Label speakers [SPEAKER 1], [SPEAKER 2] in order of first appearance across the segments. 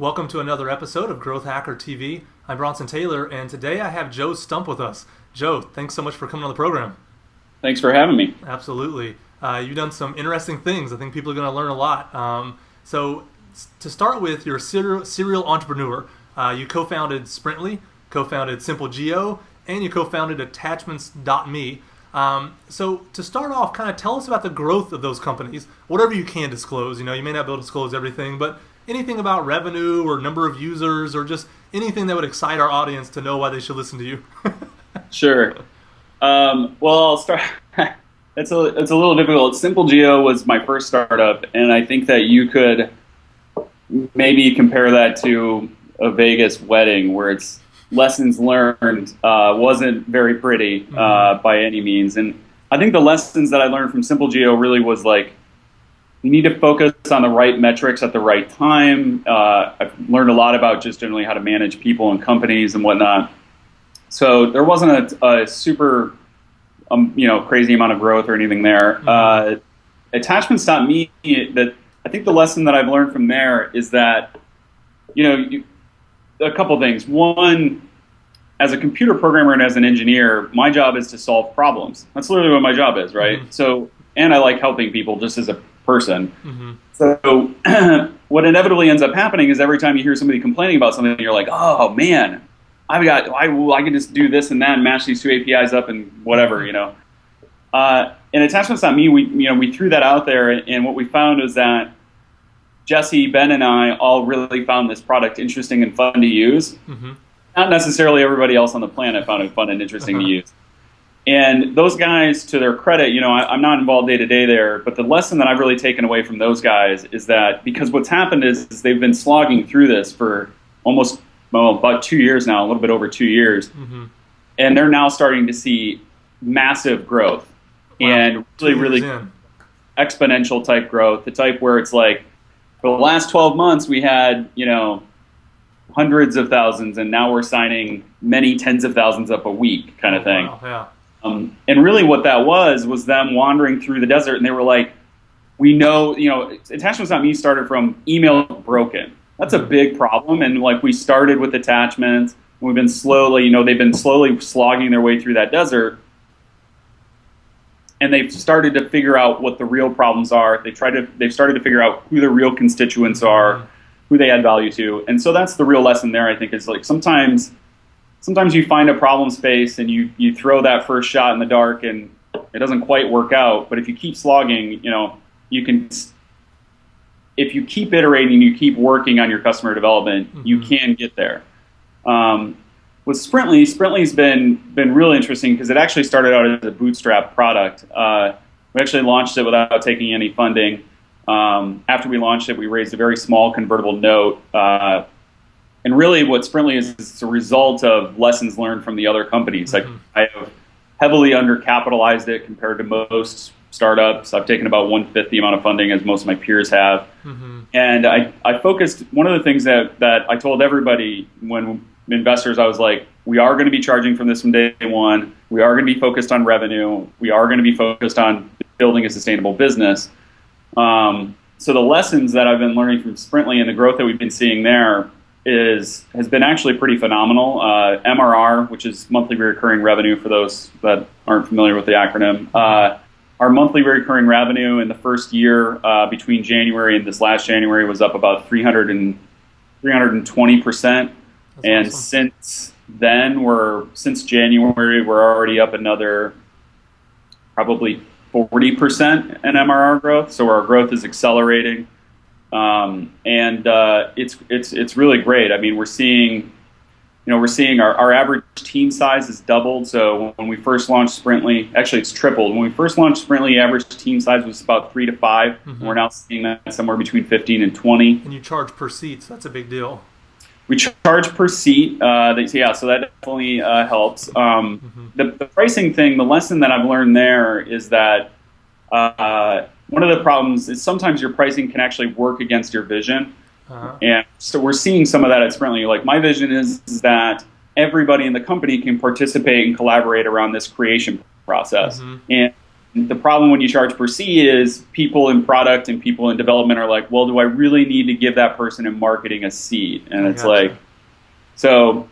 [SPEAKER 1] Welcome to another episode of Growth Hacker TV. I'm Bronson Taylor, and today I have Joe Stump with us. Joe, thanks so much for coming on the program.
[SPEAKER 2] Thanks for having me.
[SPEAKER 1] Absolutely. You've done some interesting things. I think people are going to learn a lot. So to start with, you're a serial entrepreneur. You co-founded Sprintly, co-founded SimpleGeo, and you co-founded Attachments.me. So to start off, kind of tell us about the growth of those companies, whatever you can disclose. You may not be able to disclose everything, but anything about revenue or number of users or just anything that would excite our audience to know why they should listen to you.
[SPEAKER 2] Sure. Well, I'll start. It's a little difficult. SimpleGeo was my first startup, and I think that you could maybe compare that to a Vegas wedding where it's lessons learned wasn't very pretty by any means. And I think the lessons that I learned from SimpleGeo really was like, you need to focus on the right metrics at the right time. I've learned a lot about just generally how to manage people and companies and whatnot. So there wasn't a super, crazy amount of growth or anything there. Attachments.me, that I think the lesson that I've learned from there is that, a couple things. One, as a computer programmer and as an engineer, my job is to solve problems. That's literally what my job is, right? So, and I like helping people just as a person. So what inevitably ends up happening is every time you hear somebody complaining about something, you're like, oh man, I can just do this and that and match these two APIs up and whatever, In Attachments.me, we threw that out there, and what we found was that Jesse, Ben, and I all really found this product interesting and fun to use. Not necessarily everybody else on the planet found it fun and interesting to use. And those guys, to their credit, I'm not involved day to day there, but the lesson that I've really taken away from those guys is that because what's happened is they've been slogging through this for about 2 years now, a little bit over 2 years, and they're now starting to see massive growth.
[SPEAKER 1] Wow.
[SPEAKER 2] And really exponential type growth, the type where it's like, for the last 12 months, we had, hundreds of thousands, and now we're signing many tens of thousands up a week kind of thing.
[SPEAKER 1] Wow, yeah.
[SPEAKER 2] And really what that was them wandering through the desert, and they were like, we know, Attachments.me started from email broken. That's a big problem, and like we started with attachments, and we've been slowly, they've been slowly slogging their way through that desert, and they've started to figure out what the real problems are. They've started to figure out who the real constituents are, who they add value to. And so that's the real lesson there, I think, is like sometimes you find a problem space and you throw that first shot in the dark and it doesn't quite work out. But if you keep slogging, you can, if you keep iterating, you keep working on your customer development, you can get there. With Sprintly's been really interesting because it actually started out as a bootstrap product. We actually launched it without taking any funding. After we launched it, we raised a very small convertible note. And really what Sprintly is a result of lessons learned from the other companies. I have heavily undercapitalized it compared to most startups. I've taken about 1/5 the amount of funding as most of my peers have. And I focused, one of the things that I told everybody when investors, I was like, we are going to be charging from this from day one. We are going to be focused on revenue. We are going to be focused on building a sustainable business. So the lessons that I've been learning from Sprintly and the growth that we've been seeing there has been actually pretty phenomenal. MRR, which is monthly recurring revenue for those that aren't familiar with the acronym, our monthly recurring revenue in the first year between January and this last January was up about 320%. And
[SPEAKER 1] awesome.
[SPEAKER 2] Since then, since January, we're already up another probably 40% in MRR growth. So our growth is accelerating, and it's really great. I mean, we're seeing our average team size has doubled. So when we first launched Sprintly, actually it's tripled. When we first launched Sprintly, average team size was about 3 to 5. And we're now seeing that somewhere between 15 and 20.
[SPEAKER 1] And you charge per seat, so that's a big deal.
[SPEAKER 2] We charge per seat, so that definitely helps. The pricing thing, the lesson that I've learned there is that one of the problems is sometimes your pricing can actually work against your vision. And so we're seeing some of that at Sprintly. Like my vision is that everybody in the company can participate and collaborate around this creation process. And the problem when you charge per seat is people in product and people in development are like, well, do I really need to give that person in marketing a seat? And it's like, so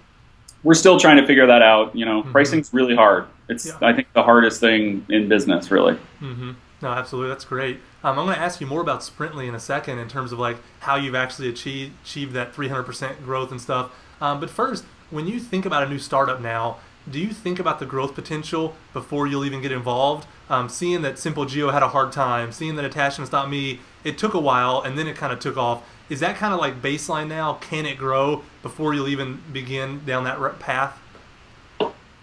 [SPEAKER 2] we're still trying to figure that out. Pricing's really hard. It's, I think, the hardest thing in business, really.
[SPEAKER 1] Mm-hmm. No, absolutely. That's great. I'm going to ask you more about Sprintly in a second in terms of like how you've actually achieved that 300% growth and stuff. But first, when you think about a new startup now, do you think about the growth potential before you'll even get involved? Seeing that SimpleGeo had a hard time, seeing that Attachments.me, it took a while and then it kind of took off. Is that kind of like baseline now? Can it grow before you'll even begin down that path?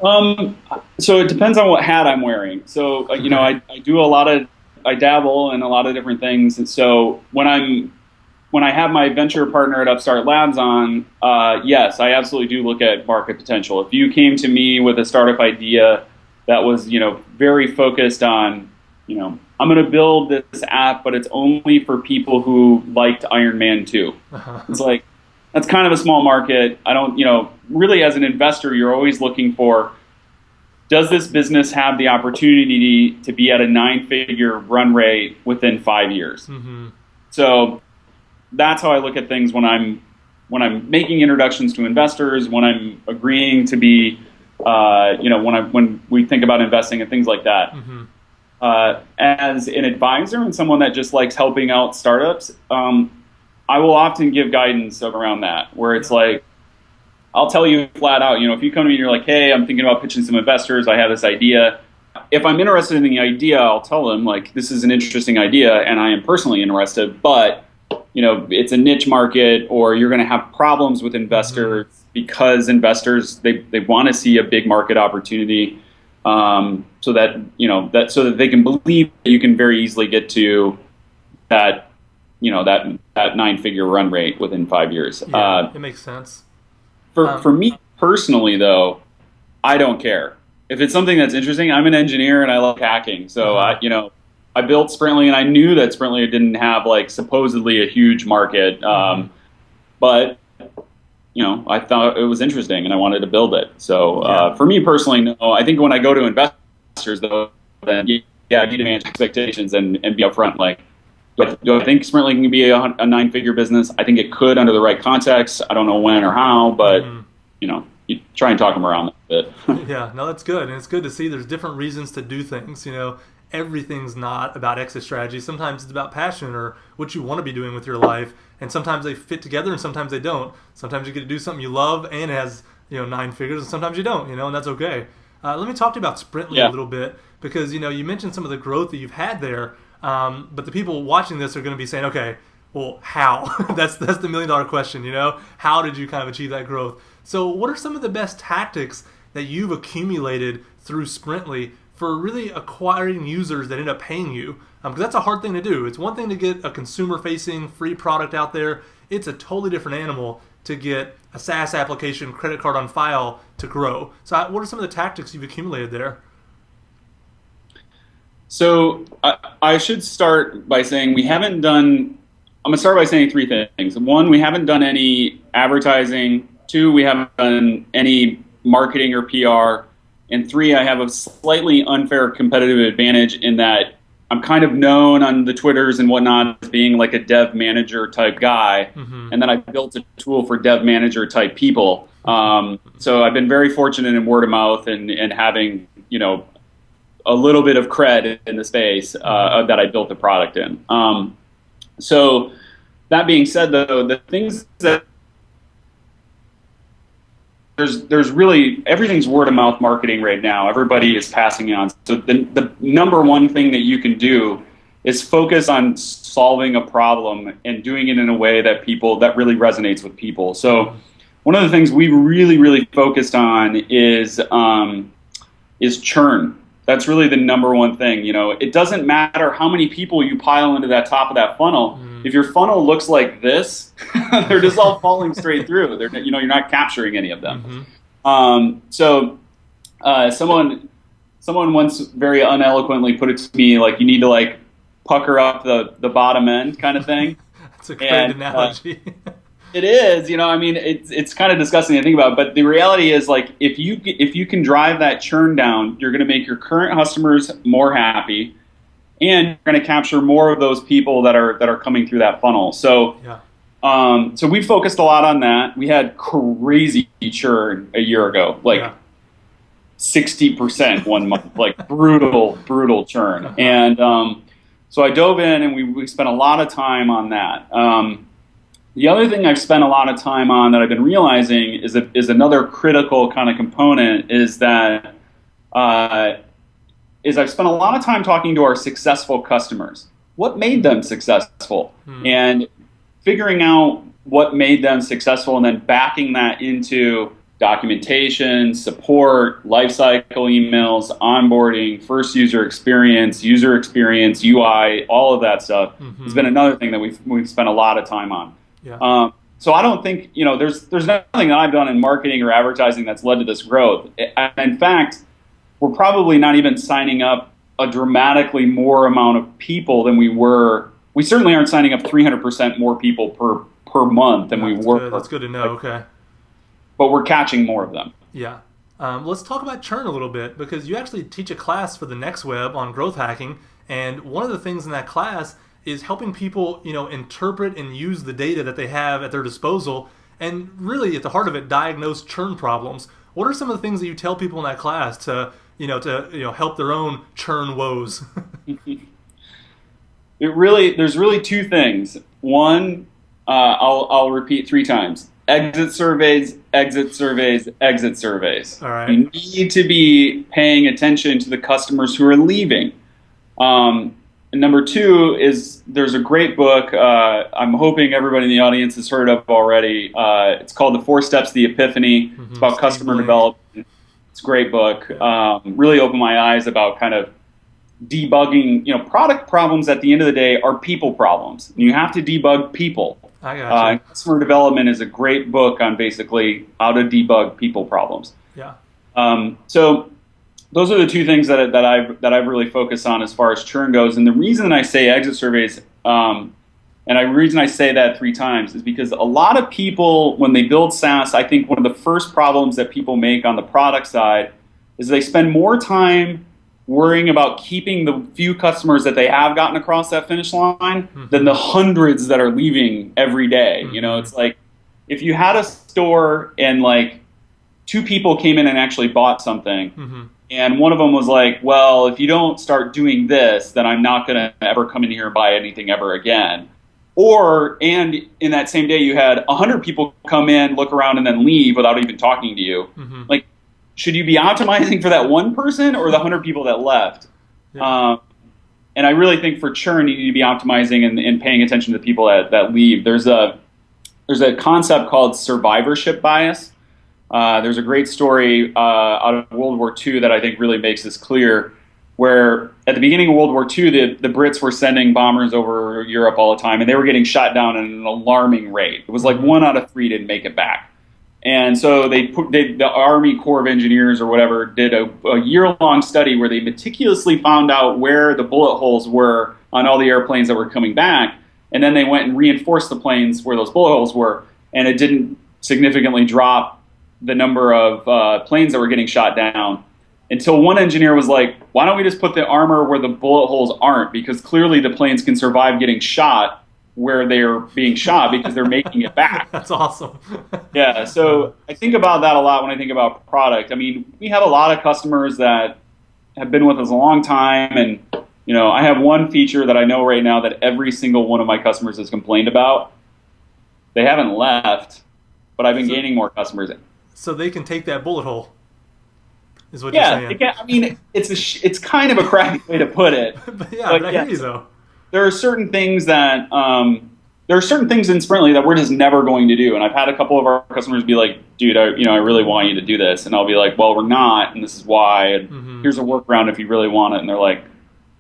[SPEAKER 2] So it depends on what hat I'm wearing. So, I do I dabble in a lot of different things. And so when I have my venture partner at Upstart Labs on, yes, I absolutely do look at market potential. If you came to me with a startup idea that was, very focused on, I'm going to build this app, but it's only for people who liked Iron Man 2. It's like, that's kind of a small market. I don't, really as an investor, you're always looking for, does this business have the opportunity to be at a 9-figure run rate within 5 years? Mm-hmm. So that's how I look at things when I'm making introductions to investors, when I'm agreeing to be, when we think about investing and things like that. Mm-hmm. As an advisor and someone that just likes helping out startups, I will often give guidance around that, where it's like, I'll tell you flat out, if you come to me and you're like, hey, I'm thinking about pitching some investors, I have this idea. If I'm interested in the idea, I'll tell them, like, this is an interesting idea, and I am personally interested, but, it's a niche market, or you're going to have problems with investors because investors, they want to see a big market opportunity, so that they can believe that you can very easily get to that, that 9-figure run rate within 5 years.
[SPEAKER 1] Yeah, it makes sense.
[SPEAKER 2] For me personally, though, I don't care. If it's something that's interesting, I'm an engineer and I like hacking. So, I built Sprintly, and I knew that Sprintly didn't have, like, supposedly a huge market. But, I thought it was interesting and I wanted to build it. So, for me personally, no. I think when I go to investors, though, then, I need to manage expectations and be upfront. Like, do I think Sprintly can be a 9-figure business? I think it could under the right context. I don't know when or how, but, you try and talk them around a bit.
[SPEAKER 1] Yeah, no, that's good. And it's good to see there's different reasons to do things. Everything's not about exit strategy. Sometimes it's about passion or what you want to be doing with your life. And sometimes they fit together and sometimes they don't. Sometimes you get to do something you love and it has, 9 figures, and sometimes you don't, and that's okay. Let me talk to you about Sprintly a little bit because, you mentioned some of the growth that you've had there. But the people watching this are going to be saying, okay, well, how? that's the $1 million question, How did you kind of achieve that growth? So what are some of the best tactics that you've accumulated through Sprintly for really acquiring users that end up paying you? Because that's a hard thing to do. It's one thing to get a consumer-facing free product out there. It's a totally different animal to get a SaaS application, credit card on file to grow. So what are some of the tactics you've accumulated there?
[SPEAKER 2] So I should start by saying I'm going to start by saying 3 things. 1, we haven't done any advertising. 2, we haven't done any marketing or PR. And 3, I have a slightly unfair competitive advantage in that I'm kind of known on the Twitters and whatnot as being like a dev manager type guy. Mm-hmm. And then I built a tool for dev manager type people. So I've been very fortunate in word of mouth and having, a little bit of cred in the space that I built the product in. So that being said, though, the things that there's really everything's word of mouth marketing right now. Everybody is passing it on. So the number one thing that you can do is focus on solving a problem and doing it in a way that really resonates with people. So one of the things we really focused on is churn. That's really the number one thing. It doesn't matter how many people you pile into that top of that funnel. If your funnel looks like this, they're just all falling straight through. You're not capturing any of them. So someone once very uneloquently put it to me like you need to pucker up the bottom end kind of thing.
[SPEAKER 1] That's a great analogy.
[SPEAKER 2] It is, I mean, it's kind of disgusting to think about, but the reality is like if you can drive that churn down, you're going to make your current customers more happy, and you're going to capture more of those people that are coming through that funnel. So,
[SPEAKER 1] Yeah.
[SPEAKER 2] so we focused a lot on that. We had crazy churn a year ago, like
[SPEAKER 1] Yeah.
[SPEAKER 2] 60% one month, like brutal churn, and so I dove in and we spent a lot of time on that. The other thing I've spent a lot of time on that I've been realizing is another critical kind of component is that is I've spent a lot of time talking to our successful customers. What made them successful? And figuring out what made them successful and then backing that into documentation, support, lifecycle emails, onboarding, first user experience, UI, all of that stuff has been another thing that we've spent a lot of time on.
[SPEAKER 1] Yeah.
[SPEAKER 2] So I don't think, there's nothing that I've done in marketing or advertising that's led to this growth. In fact, we're probably not even signing up a dramatically more amount of people than we were. We certainly aren't signing up 300% more people per month than we were.
[SPEAKER 1] Good. That's good to know. Okay.
[SPEAKER 2] But we're catching more of them.
[SPEAKER 1] Yeah. Let's talk about churn a little bit, because you actually teach a class for the Next Web on growth hacking, and one of the things in that class is helping people, interpret and use the data that they have at their disposal, and really at the heart of it, diagnose churn problems. What are some of the things that you tell people in that class to help their own churn woes?
[SPEAKER 2] There's really two things. One, I'll repeat 3 times. Exit surveys, exit surveys, exit surveys.
[SPEAKER 1] All right.
[SPEAKER 2] You need to be paying attention to the customers who are leaving. And number 2 is there's a great book I'm hoping everybody in the audience has heard of already. It's called The 4 Steps to the Epiphany. It's about customer development. It's a great book. Really opened my eyes about kind of debugging. Product problems at the end of the day are people problems. You have to debug people.
[SPEAKER 1] I got you.
[SPEAKER 2] Customer development is a great book on basically how to debug people problems.
[SPEAKER 1] Yeah.
[SPEAKER 2] So those are the 2 things that I've really focused on as far as churn goes. And the reason I say exit surveys, and the reason I say that 3 times is because a lot of people, when they build SaaS, I think one of the first problems that people make on the product side is they spend more time worrying about keeping the few customers that they have gotten across that finish line than the hundreds that are leaving every day. It's like if you had a store and like 2 people came in and actually bought something, and one of them was like, well, if you don't start doing this, then I'm not going to ever come in here and buy anything ever again. And in that same day, you had 100 people come in, look around, and then leave without even talking to you. Like, should you be optimizing for that one person or the 100 people that left? Yeah. And I really think for churn, you need to be optimizing and paying attention to the people that leave. There's a concept called survivorship bias. There's a great story out of World War II that I think really makes this clear, where at the beginning of World War II, the Brits were sending bombers over Europe all the time, and they were getting shot down at an alarming rate. It was like 1 out of 3 didn't make it back. And so the Army Corps of Engineers or whatever did a year-long study where they meticulously found out where the bullet holes were on all the airplanes that were coming back, and then they went and reinforced the planes where those bullet holes were, and it didn't significantly drop the number of planes that were getting shot down, until one engineer was like, why don't we just put the armor where the bullet holes aren't? Because clearly the planes can survive getting shot where they're being shot because they're making it back.
[SPEAKER 1] That's awesome.
[SPEAKER 2] Yeah, so I think about that a lot when I think about product. I mean, we have a lot of customers that have been with us a long time, and I have one feature that I know right now that every single one of my customers has complained about. They haven't left, but I've been gaining more customers.
[SPEAKER 1] So they can take that bullet hole, is what you're saying.
[SPEAKER 2] Yeah, I mean, it's kind of a crappy way to put it.
[SPEAKER 1] but I hear you though.
[SPEAKER 2] There are certain things that in Sprintly that we're just never going to do, and I've had a couple of our customers be like, "Dude, I really want you to do this," and I'll be like, "Well, we're not, and this is why. And here's a workaround if you really want it." And they're like,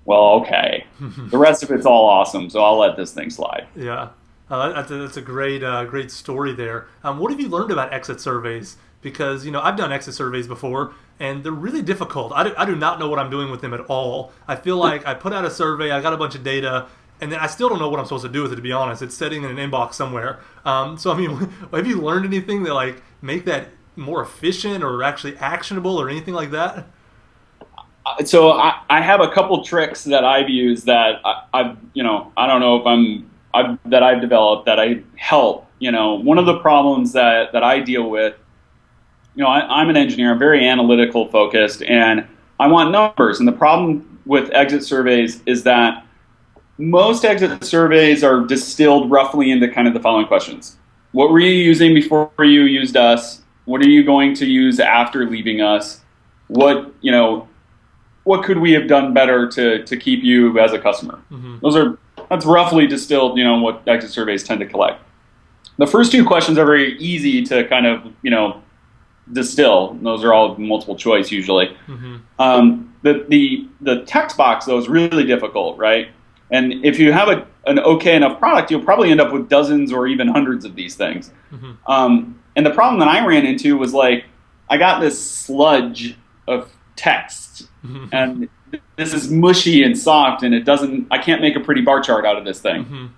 [SPEAKER 2] "Well, okay." The rest of it's all awesome, so I'll let this thing slide.
[SPEAKER 1] Yeah, that's a great story there. What have you learned about exit surveys? Because I've done exit surveys before, and they're really difficult. I do not know what I'm doing with them at all. I feel like I put out a survey, I got a bunch of data, and then I still don't know what I'm supposed to do with it, to be honest. It's sitting in an inbox somewhere. So I mean, have you learned anything that like make that more efficient or actually actionable or anything like that?
[SPEAKER 2] So I have a couple tricks that I've used that I've, I don't know if that I've developed that I help. One of the problems that I deal with, I'm an engineer, I'm very analytical focused, and I want numbers. And the problem with exit surveys is that most exit surveys are distilled roughly into kind of the following questions. What were you using before you used us? What are you going to use after leaving us? What could we have done better to keep you as a customer? That's roughly distilled, what exit surveys tend to collect. The first two questions are very easy to kind of, distill. Those are all multiple choice usually. The text box though is really difficult, right? And if you have an okay enough product, you'll probably end up with dozens or even hundreds of these things. And the problem that I ran into was like, I got this sludge of text, and this is mushy and soft, and I can't make a pretty bar chart out of this thing.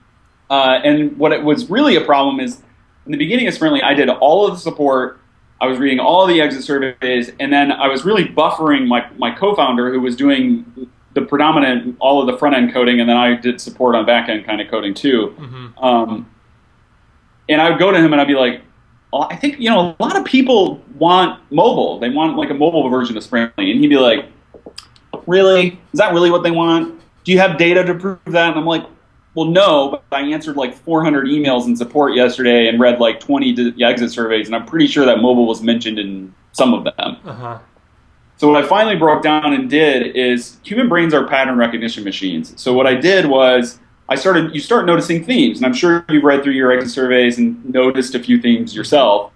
[SPEAKER 2] And what it was really a problem is, in the beginning of Sprintly, I did all of the support, I was reading all of the exit surveys, and then I was really buffering my co-founder who was doing the predominant, all of the front-end coding, and then I did support on back-end kind of coding too. And I would go to him and I'd be like, I think, a lot of people want mobile. They want like a mobile version of Sprintly. And he'd be like, really? Is that really what they want? Do you have data to prove that? And I'm like, well, no, but I answered like 400 emails in support yesterday and read like 20 exit surveys, and I'm pretty sure that mobile was mentioned in some of them. So what I finally broke down and did is, human brains are pattern recognition machines. So what I did was, you start noticing themes, and I'm sure you've read through your exit surveys and noticed a few themes yourself.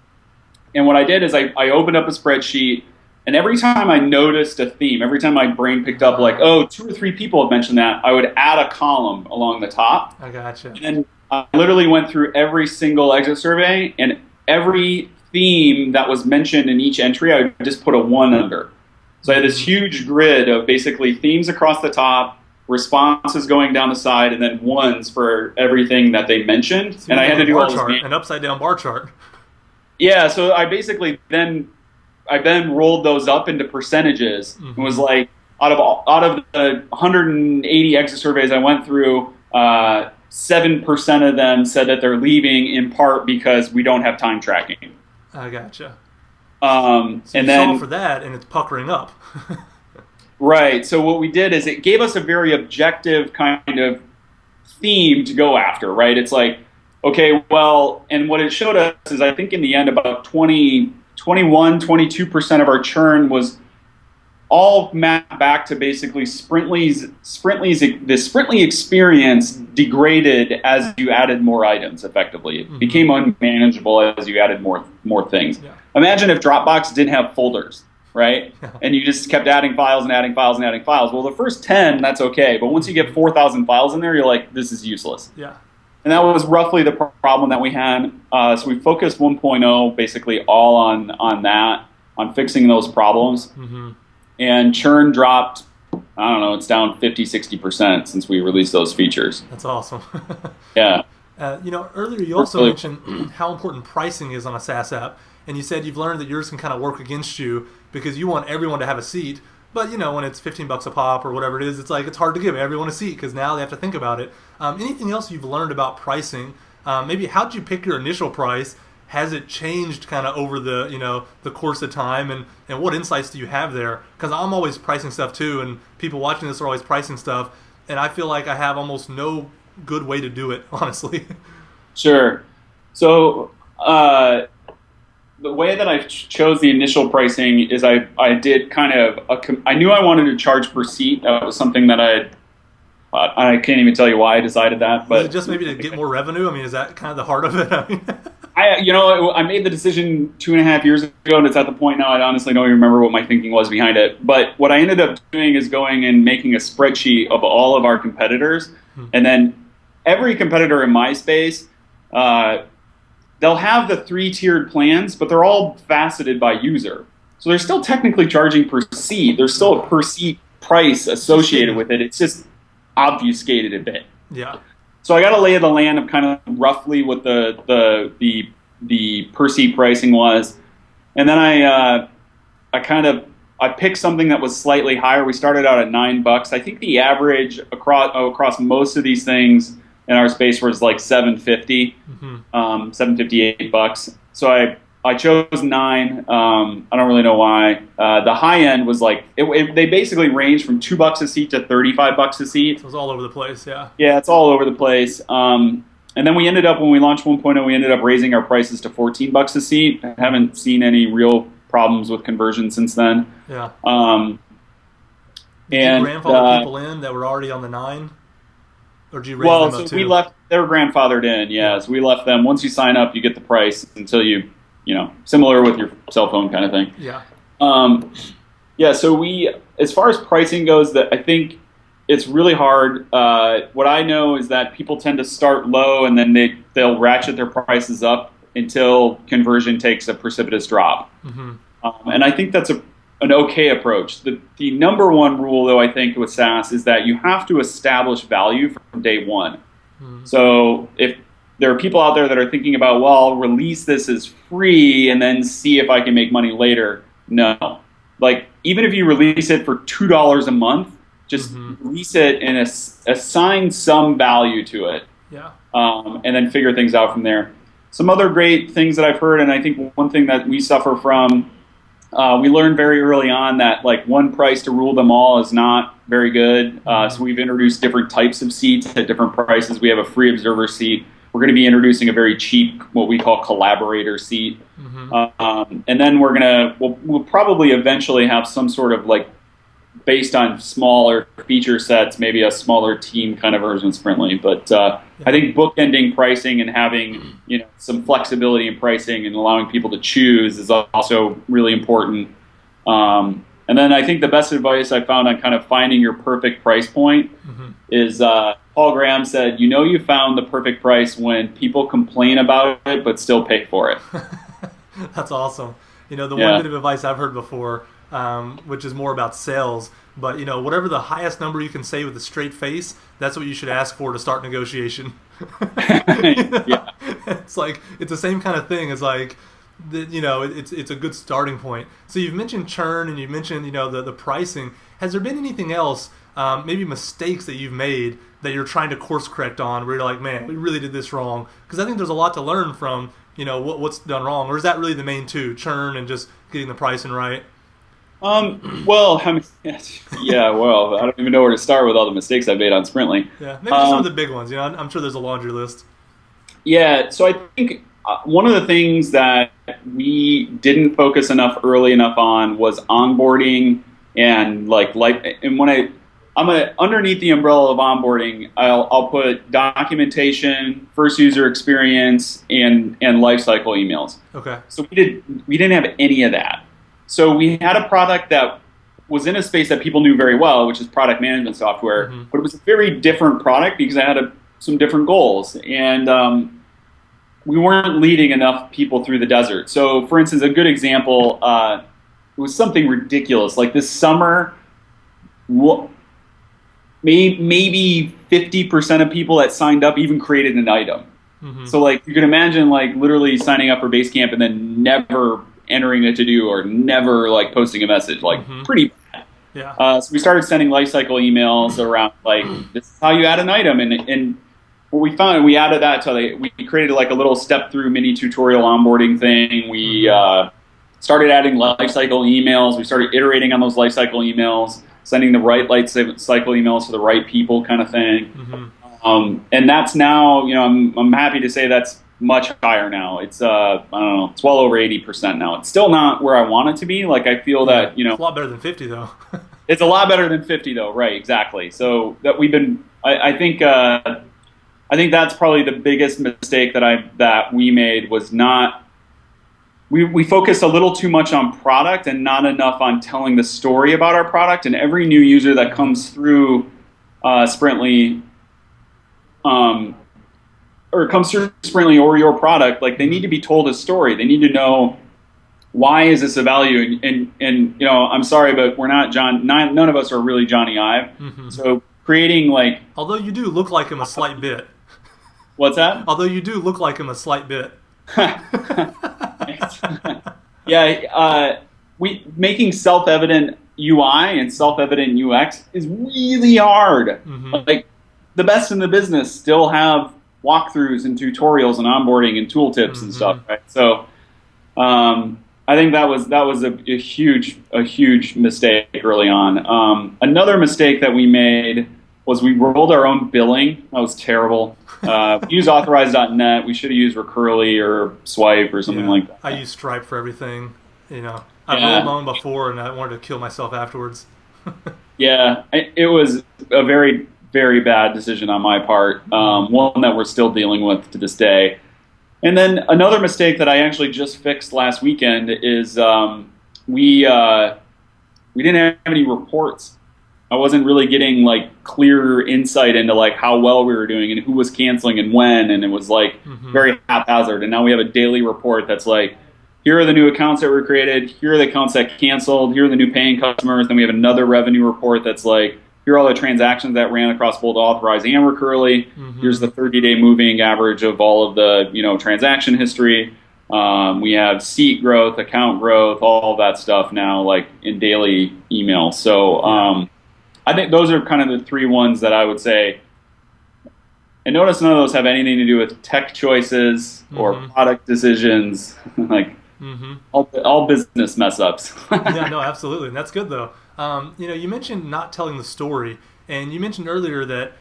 [SPEAKER 2] And what I did is I opened up a spreadsheet, and every time I noticed a theme, every time my brain picked up like, oh, 2 or 3 people have mentioned that, I would add a column along the top.
[SPEAKER 1] I gotcha.
[SPEAKER 2] And I literally went through every single exit survey, and every theme that was mentioned in each entry, I would just put a 1 under. So I had this huge grid of basically themes across the top, responses going down the side, and then 1s for everything that they mentioned.
[SPEAKER 1] So
[SPEAKER 2] and I had to do all this.
[SPEAKER 1] An upside down bar chart.
[SPEAKER 2] Yeah, so I basically then rolled those up into percentages. It was like, out of the 180 exit surveys I went through, 7% of them said that they're leaving in part because we don't have time tracking.
[SPEAKER 1] I gotcha.
[SPEAKER 2] So
[SPEAKER 1] and then solve for that, and it's puckering up.
[SPEAKER 2] Right. So what we did is it gave us a very objective kind of theme to go after, right? It's like, okay, well, and what it showed us is, I think in the end about 22% of our churn was all mapped back to basically the Sprintly experience degraded as you added more items effectively. It became unmanageable as you added more things. Yeah. Imagine if Dropbox didn't have folders, right? And you just kept adding files and adding files and adding files. Well, the first 10, that's okay. But once you get 4,000 files in there, you're like, this is useless.
[SPEAKER 1] Yeah.
[SPEAKER 2] And that was roughly the problem that we had. So we focused 1.0 basically all on that, on fixing those problems. And churn dropped, I don't know, it's down 50, 60% since we released those features.
[SPEAKER 1] That's awesome.
[SPEAKER 2] Yeah.
[SPEAKER 1] Earlier you also mentioned how important pricing is on a SaaS app. And you said you've learned that yours can kind of work against you because you want everyone to have a seat. But, when it's $15 a pop or whatever it is, it's hard to give everyone a seat because now they have to think about it. Anything else you've learned about pricing? Maybe how did you pick your initial price? Has it changed kind of over the, the course of time? And what insights do you have there? Because I'm always pricing stuff too, and people watching this are always pricing stuff. And I feel like I have almost no good way to do it, honestly.
[SPEAKER 2] Sure. So, the way that I chose the initial pricing is I did kind of I knew I wanted to charge per seat. That was something that I can't even tell you why I decided that. But
[SPEAKER 1] is it just maybe to get more revenue? I mean, is that kind of the heart of it?
[SPEAKER 2] I made the decision 2.5 years ago, and it's at the point now I honestly don't even remember what my thinking was behind it. But what I ended up doing is going and making a spreadsheet of all of our competitors, and then every competitor in my space, they'll have the 3-tiered plans, but they're all faceted by user. So they're still technically charging per seat. There's still a per seat price associated with it. It's just obfuscated a bit.
[SPEAKER 1] Yeah.
[SPEAKER 2] So I got a lay of the land of kind of roughly what the per seat pricing was, and then I picked something that was slightly higher. We started out at $9. I think the average across most of these things in our space was like 750, $758. So I chose 9. I don't really know why. The high end was like they basically ranged from $2 a seat to $35 a seat.
[SPEAKER 1] So it was all over the place. Yeah.
[SPEAKER 2] Yeah, it's all over the place. And then we ended up, when we launched 1.0, we ended up raising our prices to $14 a seat. I haven't seen any real problems with conversion since then.
[SPEAKER 1] Yeah.
[SPEAKER 2] Did
[SPEAKER 1] you grandfather people in that were already on the 9? Or did you raise them up too?
[SPEAKER 2] We left, they were grandfathered in, yeah. So we left them. Once you sign up, you get the price until similar with your cell phone kind of thing.
[SPEAKER 1] Yeah.
[SPEAKER 2] So as far as pricing goes, that I think it's really hard. What I know is that people tend to start low and then they'll ratchet their prices up until conversion takes a precipitous drop. And I think that's an okay approach. The number one rule, though, I think with SaaS is that you have to establish value from day one. So if there are people out there that are thinking about, well, I'll release this as free and then see if I can make money later. No. Like, even if you release it for $2 a month, just release it and assign some value to it.
[SPEAKER 1] Yeah.
[SPEAKER 2] And then figure things out from there. Some other great things that I've heard, and I think one thing that we suffer from, we learned very early on that like one price to rule them all is not very good. So we've introduced different types of seats at different prices. We have a free observer seat. We're going to be introducing a very cheap, what we call collaborator seat. And then we'll probably eventually have some sort of like, based on smaller feature sets, maybe a smaller team kind of version of Sprintly. But I think bookending pricing and having some flexibility in pricing and allowing people to choose is also really important. And then I think the best advice I found on kind of finding your perfect price point is Paul Graham said, you found the perfect price when people complain about it but still pay for it.
[SPEAKER 1] That's awesome. The one bit of advice I've heard before, which is more about sales, but whatever the highest number you can say with a straight face, that's what you should ask for to start negotiation. It's like, it's the same kind of thing. It's like, it's a good starting point. So you've mentioned churn and you've mentioned the pricing. Has there been anything else, maybe mistakes that you've made that you're trying to course correct on, where you're like, man, we really did this wrong? Because I think there's a lot to learn from what's done wrong. Or is that really the main two, churn and just getting the pricing right?
[SPEAKER 2] Well, I don't even know where to start with all the mistakes I've made on Sprintly.
[SPEAKER 1] Yeah, maybe some of the big ones. I'm sure there's a laundry list. Yeah,
[SPEAKER 2] so I think one of the things that we didn't focus early enough on was onboarding and I'm underneath the umbrella of onboarding, I'll put documentation, first user experience, and lifecycle emails.
[SPEAKER 1] Okay.
[SPEAKER 2] So we didn't have any of that. So we had a product that was in a space that people knew very well, which is product management software, but it was a very different product because it had some different goals, and we weren't leading enough people through the desert. So, for instance, a good example, it was something ridiculous. Like this summer, maybe 50% of people that signed up even created an item. So, like, you can imagine, like, literally signing up for Basecamp and then never entering a to-do or never like posting a message, like pretty bad.
[SPEAKER 1] Yeah.
[SPEAKER 2] So we started sending lifecycle emails around like, this is how you add an item, and what we found, we added that to we created like a little step through mini tutorial onboarding thing. We started adding lifecycle emails. We started iterating on those lifecycle emails, sending the right lifecycle emails to the right people, kind of thing. And that's now, I'm happy to say that's much higher now. It's I don't know, it's well over 80% now. It's still not where I want it to be. Like, I feel that
[SPEAKER 1] it's a lot better than 50 though.
[SPEAKER 2] It's a lot better than 50 though, right? Exactly. So that we've been, I think that's probably the biggest mistake that we made was not. We focused a little too much on product and not enough on telling the story about our product. And every new user that comes through Sprintly, or comes through Sprintly or your product, like, they need to be told a story. They need to know, why is this a value? And I'm sorry, but we're not none of us are really Johnny Ive. So creating like,
[SPEAKER 1] Although you do look like him a slight bit.
[SPEAKER 2] what's that?
[SPEAKER 1] Although you do look like him a slight bit.
[SPEAKER 2] Yeah, we making self-evident UI and self-evident UX is really hard. Like the best in the business still have walkthroughs and tutorials and onboarding and tooltips and stuff, right? So I think that was a huge mistake early on. Another mistake that we made was we rolled our own billing. That was terrible. We used authorize.net. We should have used Recurly or Swipe or something like that.
[SPEAKER 1] I use Stripe for everything. You know, I've rolled my own before, and I wanted to kill myself afterwards.
[SPEAKER 2] Yeah, it was a very, very bad decision on my part. One that we're still dealing with to this day. And then another mistake that I actually just fixed last weekend is we didn't have any reports. I wasn't really getting like clear insight into like how well we were doing and who was canceling and when, and it was like very haphazard. And now we have a daily report that's like, here are the new accounts that were created, here are the accounts that canceled, here are the new paying customers. Then we have another revenue report that's like, here are all the transactions that ran across both Authorize and Recurly. Here's the 30-day moving average of all of the transaction history. We have seat growth, account growth, all of that stuff now like in daily email. So I think those are kind of the three ones that I would say. And notice none of those have anything to do with tech choices or product decisions, like all business mess ups.
[SPEAKER 1] Yeah, no, absolutely. And that's good though. You mentioned not telling the story, and you mentioned earlier that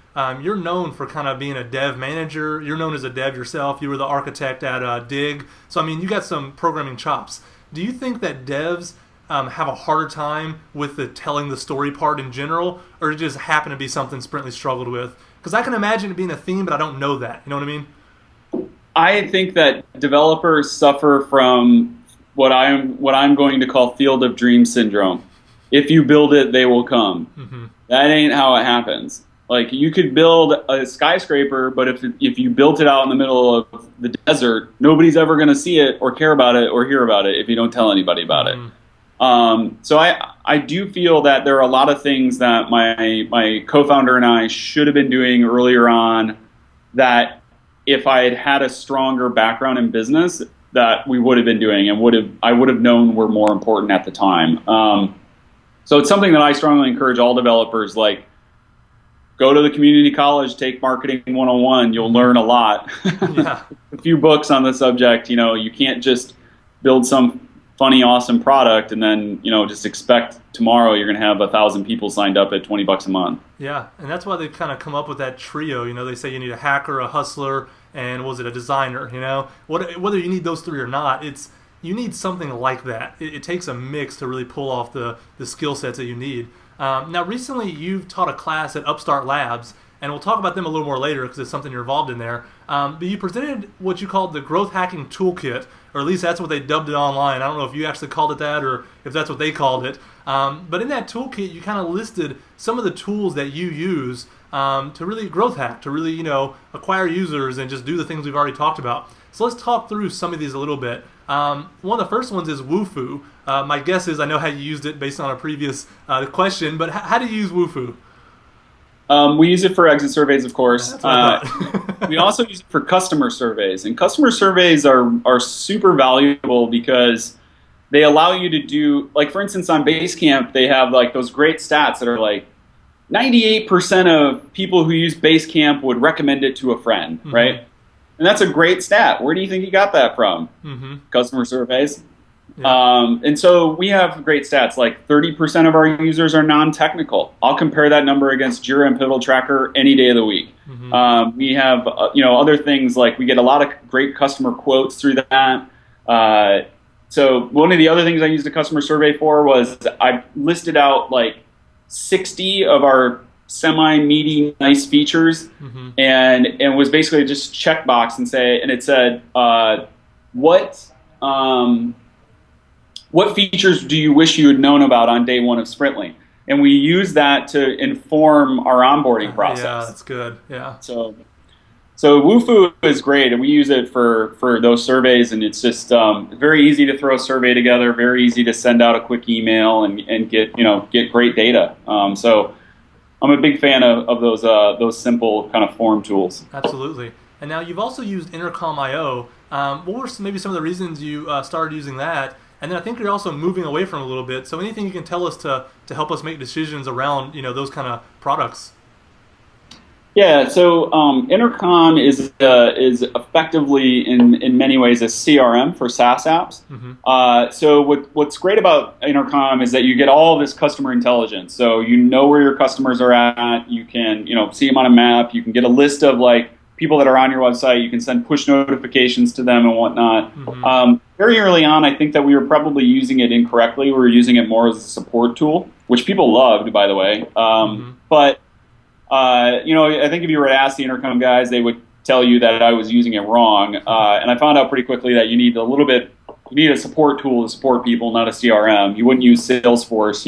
[SPEAKER 1] you're known for kind of being a dev manager. You're known as a dev yourself. You were the architect at Dig. So, I mean, you got some programming chops. Do you think that devs have a harder time with the telling the story part in general, or it just happen to be something Sprintly struggled with? Because I can imagine it being a theme, but I don't know that. You know what I mean?
[SPEAKER 2] I think that developers suffer from what I'm going to call field of dreams syndrome. If you build it, they will come. That ain't how it happens. Like you could build a skyscraper, but if you built it out in the middle of the desert, nobody's ever going to see it or care about it or hear about it if you don't tell anybody about it. So I do feel that there are a lot of things that my co-founder and I should have been doing earlier on that if I had had a stronger background in business that we would have been doing and I would have known were more important at the time. So it's something that I strongly encourage all developers, like go to the community college, take marketing 101, you'll learn a lot.
[SPEAKER 1] Yeah.
[SPEAKER 2] A few books on the subject, you can't just build some funny, awesome product and then, just expect tomorrow you're going to have 1,000 people signed up at $20 a month.
[SPEAKER 1] Yeah, and that's why they've kind of come up with that trio. They say you need a hacker, a hustler, and was it a designer? Whether you need those three or not, you need something like that. It takes a mix to really pull off the skill sets that you need. Now, recently you've taught a class at Upstart Labs, and we'll talk about them a little more later because it's something you're involved in there. But you presented what you called the Growth Hacking Toolkit, or at least that's what they dubbed it online. I don't know if you actually called it that or if that's what they called it. But in that toolkit, you kind of listed some of the tools that you use to really growth hack, to really acquire users and just do the things we've already talked about. So let's talk through some of these a little bit. One of the first ones is Wufoo. My guess is I know how you used it based on a previous question, but how do you use Wufoo?
[SPEAKER 2] We use it for exit surveys, of course. We also use it for customer surveys. And customer surveys are super valuable because they allow you to do, like for instance on Basecamp, they have like those great stats that are like 98% of people who use Basecamp would recommend it to a friend, right? And that's a great stat. Where do you think you got that from? Customer surveys. Yeah. And so we have great stats, like 30% of our users are non-technical. I'll compare that number against Jira and Pivotal Tracker any day of the week. We have other things like we get a lot of great customer quotes through that. So one of the other things I used a customer survey for was I listed out like 60 of our semi-meaty, nice features, and was basically just checkbox and it said, what features do you wish you had known about on day one of Sprintly? And we use that to inform our onboarding process.
[SPEAKER 1] Yeah, that's good. Yeah.
[SPEAKER 2] So Wufoo is great, and we use it for those surveys, and it's just very easy to throw a survey together, very easy to send out a quick email and get great data. So I'm a big fan of those simple kind of form tools.
[SPEAKER 1] Absolutely. And now you've also used Intercom.io. What were maybe some of the reasons you started using that? And then I think you're also moving away from it a little bit. So anything you can tell us to help us make decisions around those kind of products?
[SPEAKER 2] Yeah, so Intercom is effectively in many ways a CRM for SaaS apps. So what's great about Intercom is that you get all of this customer intelligence. So you know where your customers are at. You can see them on a map. You can get a list of like people that are on your website. You can send push notifications to them and whatnot. Very early on, I think that we were probably using it incorrectly. We were using it more as a support tool, which people loved, by the way. But I think if you were to ask the Intercom guys, they would tell you that I was using it wrong. And I found out pretty quickly that you need a support tool to support people, not a CRM. You wouldn't use Salesforce,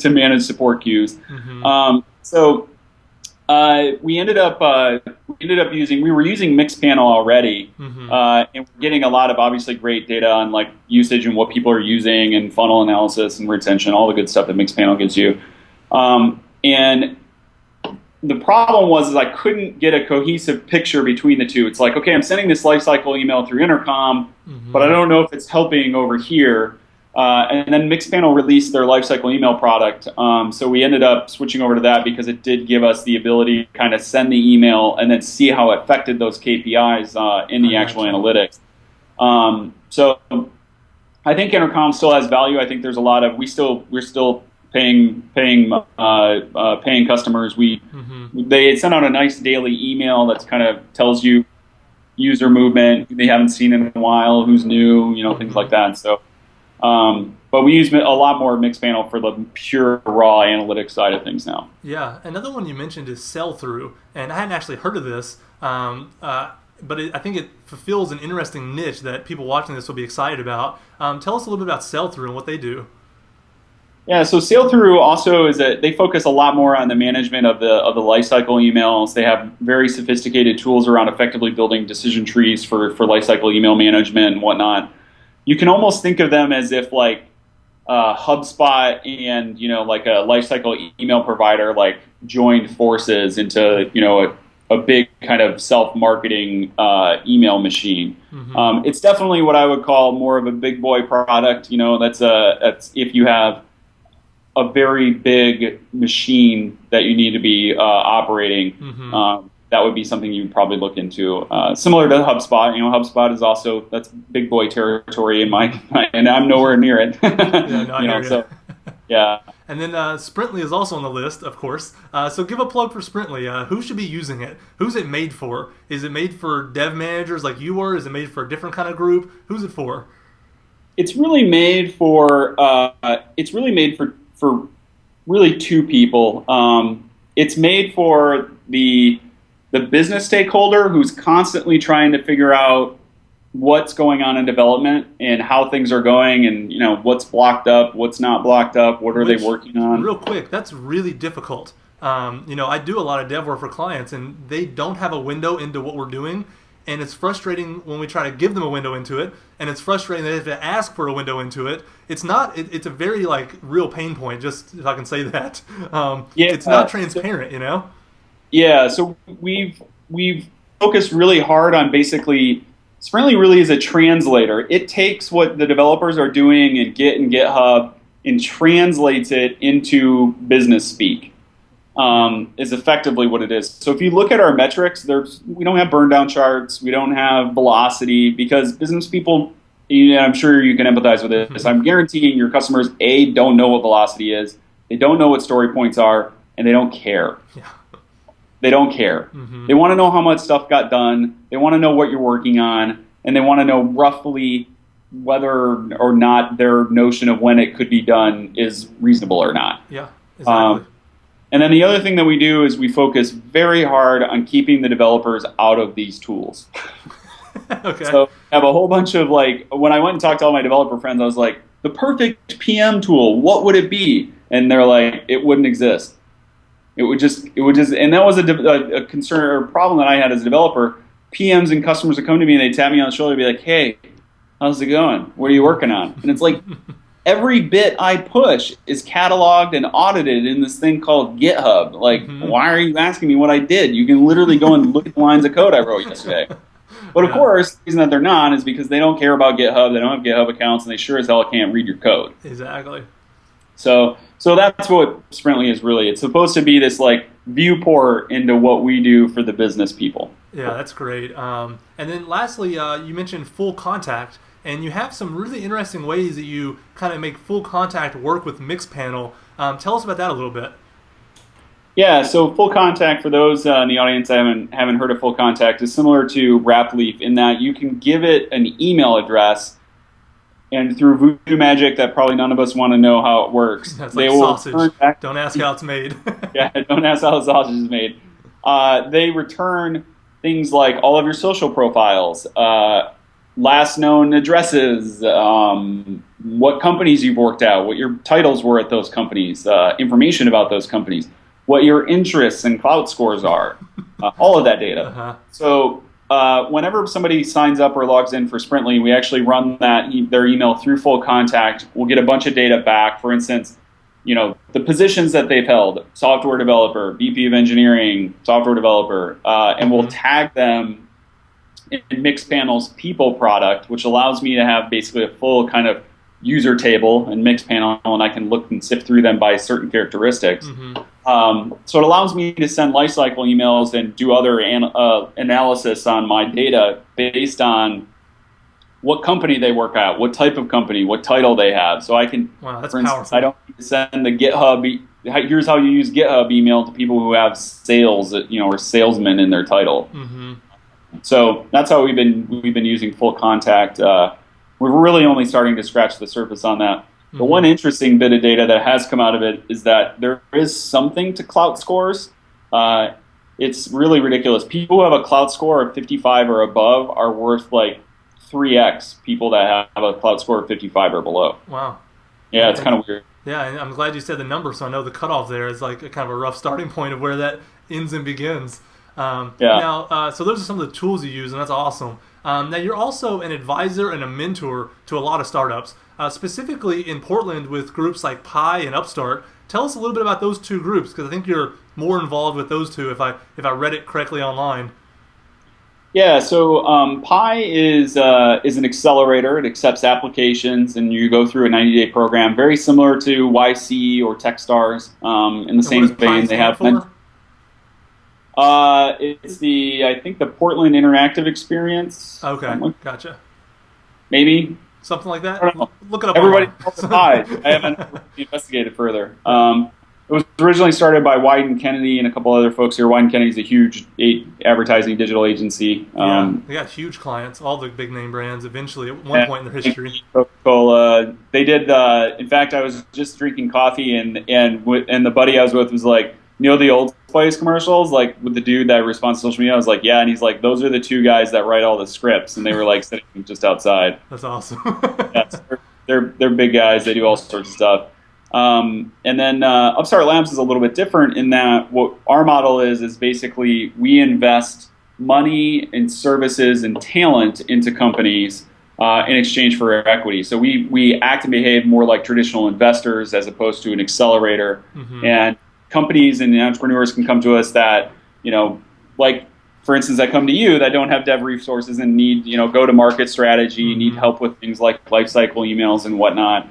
[SPEAKER 2] to manage support queues. So we ended up using Mixpanel already, and we're getting a lot of obviously great data on like usage and what people are using and funnel analysis and retention, all the good stuff that Mixpanel gives you. And the problem was I couldn't get a cohesive picture between the two. It's like, okay, I'm sending this lifecycle email through Intercom, but I don't know if it's helping over here. And then Mixpanel released their lifecycle email product. So we ended up switching over to that because it did give us the ability to kind of send the email and then see how it affected those KPIs in the actual analytics. So I think Intercom still has value. I think there's a lot of we're still paying customers. They send out a nice daily email that's kind of tells you user movement, who they haven't seen in a while, who's new, things like that. So, but we use a lot more Mixpanel for the pure raw analytics side of things now.
[SPEAKER 1] Yeah, another one you mentioned is sell-through, and I hadn't actually heard of this, but I think it fulfills an interesting niche that people watching this will be excited about. Tell us a little bit about sell-through and what they do.
[SPEAKER 2] Yeah, so Sail-Through also is that they focus a lot more on the management of the lifecycle emails. They have very sophisticated tools around effectively building decision trees for lifecycle email management and whatnot. You can almost think of them as if like HubSpot and like a lifecycle email provider like joined forces into a big kind of self-marketing email machine. It's definitely what I would call more of a big boy product. That's if you have a very big machine that you need to be operating, that would be something you'd probably look into. Similar to HubSpot, HubSpot is also, that's big boy territory and I'm nowhere near it. Yeah.
[SPEAKER 1] And then Sprintly is also on the list, of course. So give a plug for Sprintly. Who should be using it? Who's it made for? Is it made for dev managers like you were? Is it made for a different kind of group? Who's it for?
[SPEAKER 2] It's really made for really two people. It's made for the business stakeholder who's constantly trying to figure out what's going on in development and how things are going and what's blocked up, what's not blocked up, what are they working on.
[SPEAKER 1] Real quick, that's really difficult. I do a lot of dev work for clients and they don't have a window into what we're doing. And it's frustrating when we try to give them a window into it, and it's frustrating that they have to ask for a window into it. It's a very real pain point, just if I can say that. It's not transparent,
[SPEAKER 2] Yeah, so we've focused really hard on basically, Sprintly really is a translator. It takes what the developers are doing in Git and GitHub and translates it into business speak. Is effectively what it is. So if you look at our metrics, we don't have burn down charts, we don't have velocity, because business people, I'm sure you can empathize with this. I'm guaranteeing your customers, don't know what velocity is, they don't know what story points are, and they don't care.
[SPEAKER 1] Yeah.
[SPEAKER 2] They don't care. They want to know how much stuff got done, they want to know what you're working on, and they want to know roughly whether or not their notion of when it could be done is reasonable or not.
[SPEAKER 1] Yeah, exactly.
[SPEAKER 2] And then the other thing that we do is we focus very hard on keeping the developers out of these tools.
[SPEAKER 1] Okay.
[SPEAKER 2] So I have a whole bunch of when I went and talked to all my developer friends, I was like, the perfect PM tool, what would it be? And they're like, it wouldn't exist. It would just, and that was a concern or problem that I had as a developer. PMs and customers would come to me and they'd tap me on the shoulder and be like, hey, how's it going? What are you working on? And it's like, every bit I push is cataloged and audited in this thing called GitHub. Like, why are you asking me what I did? You can literally go and look at the lines of code I wrote yesterday. But of course, the reason that they're not is because they don't care about GitHub. They don't have GitHub accounts, and they sure as hell can't read your code.
[SPEAKER 1] Exactly.
[SPEAKER 2] So that's what Sprintly is really. It's supposed to be this like viewport into what we do for the business people.
[SPEAKER 1] Yeah, that's great. And then lastly, you mentioned full contact, and you have some really interesting ways that you kind of make full contact work with Mixpanel. Tell us about that a little bit.
[SPEAKER 2] Yeah, so full contact, for those in the audience that haven't heard of full contact, is similar to Wrapleaf in that you can give it an email address, and through voodoo magic that probably none of us want to know how it works.
[SPEAKER 1] That's like sausage. Don't ask how it's made.
[SPEAKER 2] Yeah, don't ask how the sausage is made. They return things like all of your social profiles, last known addresses, what companies you've worked at, what your titles were at those companies, information about those companies, what your interests and clout scores are, all of that data. So whenever somebody signs up or logs in for Sprintly, we actually run their email through full contact. We'll get a bunch of data back. For instance, the positions that they've held: software developer, VP of engineering, software developer, and we'll tag them in Mixpanel's people product, which allows me to have basically a full kind of user table in Mixpanel, and I can look and sift through them by certain characteristics. So it allows me to send lifecycle emails and do other analysis on my data based on what company they work at, what type of company, what title they have. So I can,
[SPEAKER 1] wow, that's
[SPEAKER 2] for instance,
[SPEAKER 1] powerful.
[SPEAKER 2] I don't need to send the GitHub. Here's how you use GitHub email to people who have sales, or salesmen in their title. So that's how we've been using full contact. We're really only starting to scratch the surface on that. The one interesting bit of data that has come out of it is that there is something to clout scores. It's really ridiculous. People who have a clout score of 55 or above are worth like 3x people that have a clout score of 55 or below.
[SPEAKER 1] Wow.
[SPEAKER 2] Yeah, it's kind of weird.
[SPEAKER 1] Yeah, and I'm glad you said the number, so I know the cutoff there is like a kind of a rough starting point of where that ends and begins. Now, so those are some of the tools you use, and that's awesome. Now, you're also an advisor and a mentor to a lot of startups, specifically in Portland with groups like PIE and Upstart. Tell us a little bit about those two groups, because I think you're more involved with those two if I read it correctly online.
[SPEAKER 2] Yeah, so PIE is an accelerator. It accepts applications, and you go through a 90-day program, very similar to YC or TechStars. In the same vein, they have. It's I think the Portland Interactive Experience.
[SPEAKER 1] Okay, gotcha.
[SPEAKER 2] Maybe
[SPEAKER 1] something like that.
[SPEAKER 2] I don't know.
[SPEAKER 1] Look it up.
[SPEAKER 2] Everybody calls it PIE. I haven't investigated further. It was originally started by Wyden Kennedy and a couple other folks here. Wyden Kennedy's a huge advertising digital agency.
[SPEAKER 1] They got huge clients, all the big name brands. Eventually, at one point in their history,
[SPEAKER 2] Coca-Cola. They did. In fact, I was just drinking coffee, and the buddy I was with was like, the Old Spice commercials, like with the dude that responds to social media. I was like, yeah, and he's like, those are the two guys that write all the scripts, and they were like sitting just outside.
[SPEAKER 1] That's awesome.
[SPEAKER 2] Yeah, they're big guys. They do all sorts of stuff. And then Upstart Labs is a little bit different in that what our model is basically we invest money and services and talent into companies in exchange for equity. So we act and behave more like traditional investors as opposed to an accelerator. And companies and entrepreneurs can come to us that, like, for instance, that come to you that don't have dev resources and need, go-to-market strategy, need help with things like lifecycle emails and whatnot.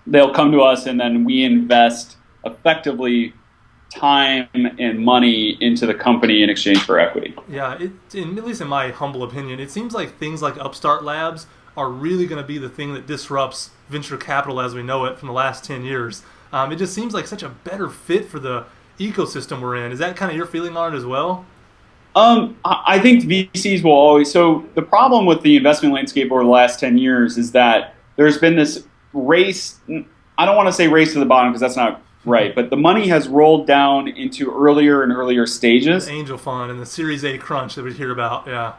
[SPEAKER 2] They'll come to us, and then we invest effectively time and money into the company in exchange for equity.
[SPEAKER 1] Yeah, at least in my humble opinion, it seems like things like Upstart Labs are really going to be the thing that disrupts venture capital as we know it from the last 10 years. It just seems like such a better fit for the ecosystem we're in. Is that kind of your feeling on it as well?
[SPEAKER 2] I think VCs will always. So the problem with the investment landscape over the last 10 years is that there's been this race. I don't want to say race to the bottom because that's not right, but the money has rolled down into earlier and earlier stages.
[SPEAKER 1] The angel fund and the Series A crunch that we hear about, yeah.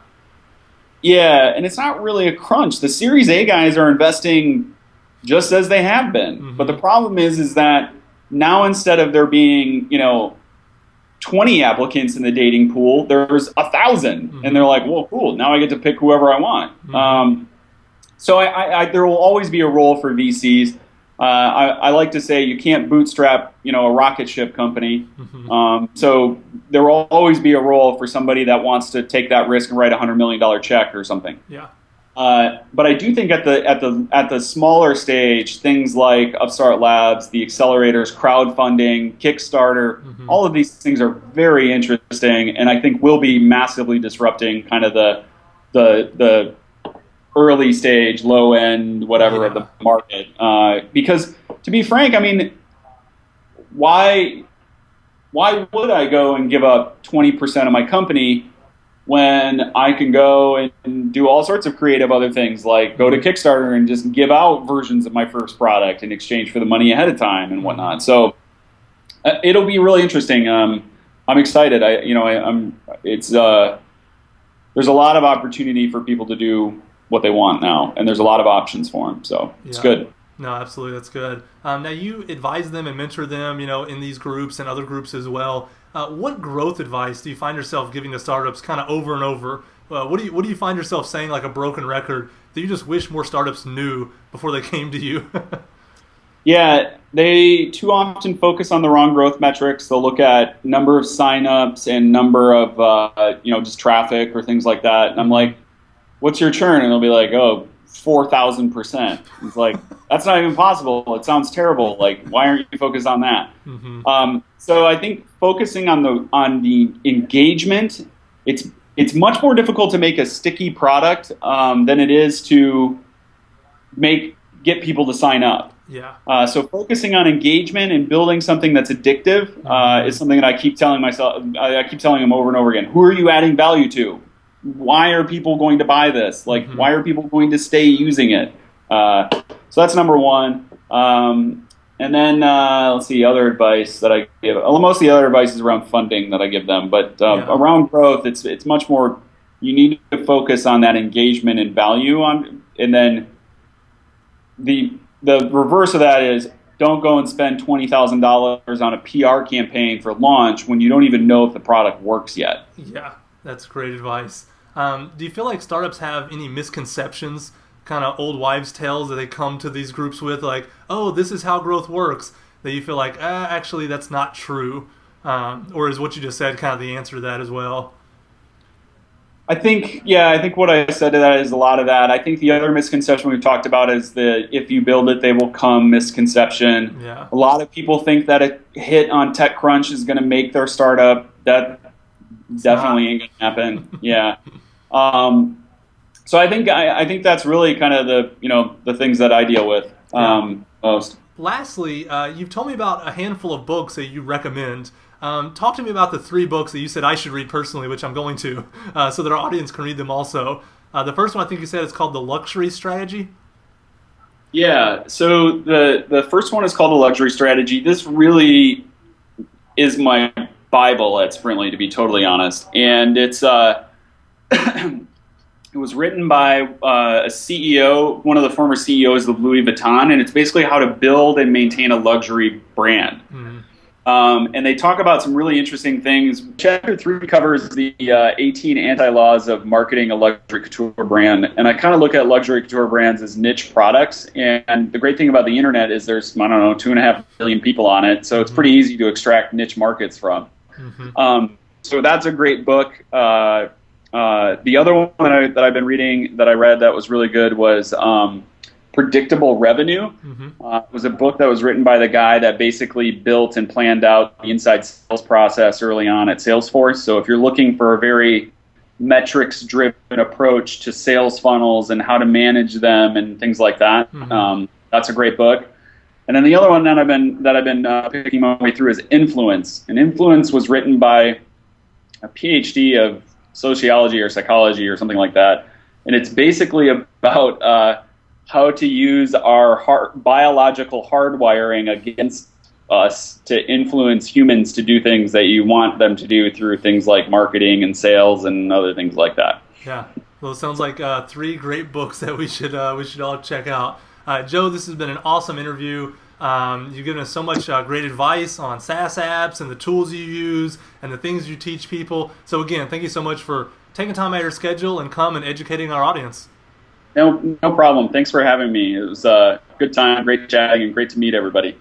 [SPEAKER 2] Yeah, and it's not really a crunch. The Series A guys are investing just as they have been. But the problem is that now instead of there being, 20 applicants in the dating pool, there's 1,000. And they're like, well, cool, now I get to pick whoever I want. So there will always be a role for VCs. I like to say you can't bootstrap, a rocket ship company. So there will always be a role for somebody that wants to take that risk and write $100 million check or something.
[SPEAKER 1] Yeah.
[SPEAKER 2] But I do think at the smaller stage, things like Upstart Labs, the accelerators, crowdfunding, Kickstarter, all of these things are very interesting, and I think will be massively disrupting kind of the early stage, low end, whatever of the market. Because to be frank, I mean, why would I go and give up 20% of my company when I can go and do all sorts of creative other things, like go to Kickstarter and just give out versions of my first product in exchange for the money ahead of time and whatnot. So it'll be really interesting. I'm excited. There's a lot of opportunity for people to do what they want now, and there's a lot of options for them. So it's good.
[SPEAKER 1] No, absolutely, that's good. Now you advise them and mentor them, in these groups and other groups as well. What growth advice do you find yourself giving to startups kind of over and over? What do you find yourself saying, like a broken record, that you just wish more startups knew before they came to you?
[SPEAKER 2] Yeah, they too often focus on the wrong growth metrics. They'll look at number of signups and number of just traffic or things like that. And I'm like, what's your churn? And they'll be like, 4,000%. It's like, that's not even possible. It sounds terrible. Like, why aren't you focused on that? So I think focusing on the engagement, it's much more difficult to make a sticky product than it is to get people to sign up.
[SPEAKER 1] Yeah.
[SPEAKER 2] So focusing on engagement and building something that's addictive is something that I keep telling myself. I keep telling them over and over again. Who are you adding value to? Why are people going to buy this? Like, why are people going to stay using it? So that's number one. And then let's see, other advice that I give. Most of the other advice is around funding that I give them. But around growth, it's much more. You need to focus on that engagement and value and then the reverse of that is don't go and spend $20,000 on a PR campaign for launch when you don't even know if the product works yet.
[SPEAKER 1] Yeah, that's great advice. Do you feel like startups have any misconceptions, kind of old wives' tales that they come to these groups with, like, oh, this is how growth works, that you feel like, actually, that's not true? Or is what you just said kind of the answer to that as well?
[SPEAKER 2] I think what I said to that is a lot of that. I think the other misconception we've talked about is the if you build it, they will come misconception.
[SPEAKER 1] Yeah.
[SPEAKER 2] A lot of people think that a hit on TechCrunch is going to make their startup. That definitely ain't going to happen. Yeah. So I think that's really kind of the things that I deal with most.
[SPEAKER 1] Lastly, you've told me about a handful of books that you recommend. Talk to me about the 3 books that you said I should read personally, which I'm going to, so that our audience can read them also. The first one I think you said is called The Luxury Strategy.
[SPEAKER 2] Yeah, so the first one is called The Luxury Strategy. This really is my Bible at Sprintly, to be totally honest. And it's it was written by a CEO, one of the former CEOs of Louis Vuitton, and it's basically how to build and maintain a luxury brand. And they talk about some really interesting things. Chapter 3 covers the 18 anti-laws of marketing a luxury couture brand. And I kind of look at luxury couture brands as niche products. And the great thing about the internet is there's, 2.5 billion people on it. So it's pretty easy to extract niche markets from. So that's a great book. The other one that I've been reading that I read that was really good was Predictable Revenue. It was a book that was written by the guy that basically built and planned out the inside sales process early on at Salesforce. So if you're looking for a very metrics-driven approach to sales funnels and how to manage them and things like that, that's a great book. And then the other one that I've been picking my way through is Influence. And Influence was written by a PhD of sociology or psychology or something like that. And it's basically about how to use our biological hardwiring against us to influence humans to do things that you want them to do through things like marketing and sales and other things like that.
[SPEAKER 1] Yeah, well, it sounds like 3 great books that we should all check out. Joe, this has been an awesome interview. You've given us so much great advice on SaaS apps and the tools you use and the things you teach people. So again, thank you so much for taking time out of your schedule and come and educating our audience.
[SPEAKER 2] No problem. Thanks for having me. It was a good time, great chatting, and great to meet everybody.